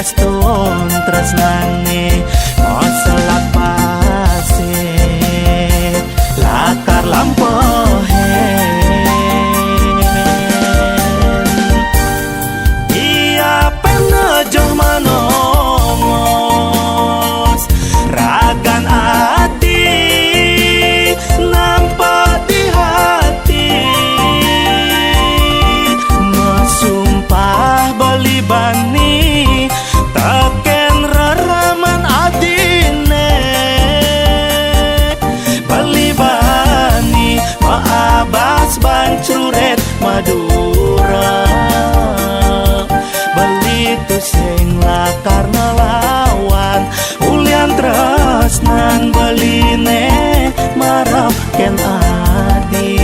aston tresnane masalah pase lakar lampohen iya penejoh manongos ragan ati nampak di hati mesumpah beli bani teken raraman adine beli bani maabas bancruret Madura beli tuseng lakar lawan ulian tresnan beline marap ken adi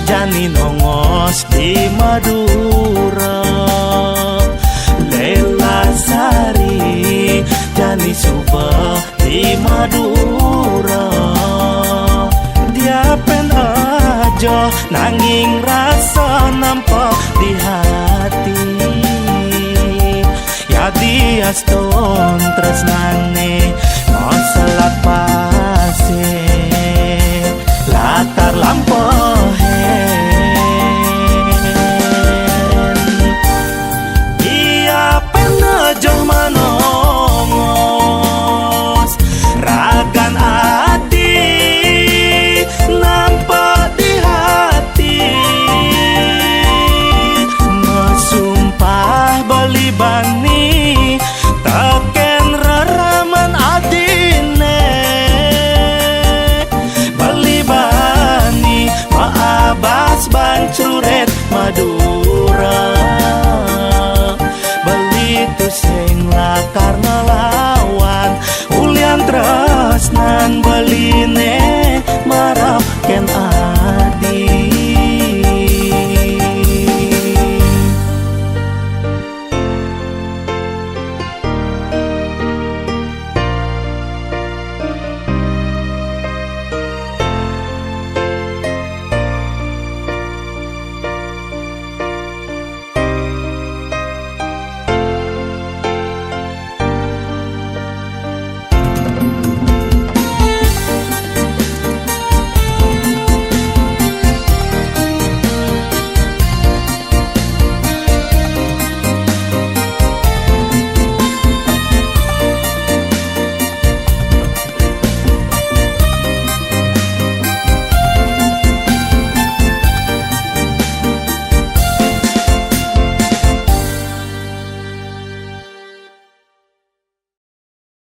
Jani nongos di Madura Lela Sari Jani subah di Madura dia pen aja nanging rasa nampak di hati ya dia aston tresnane masalah pase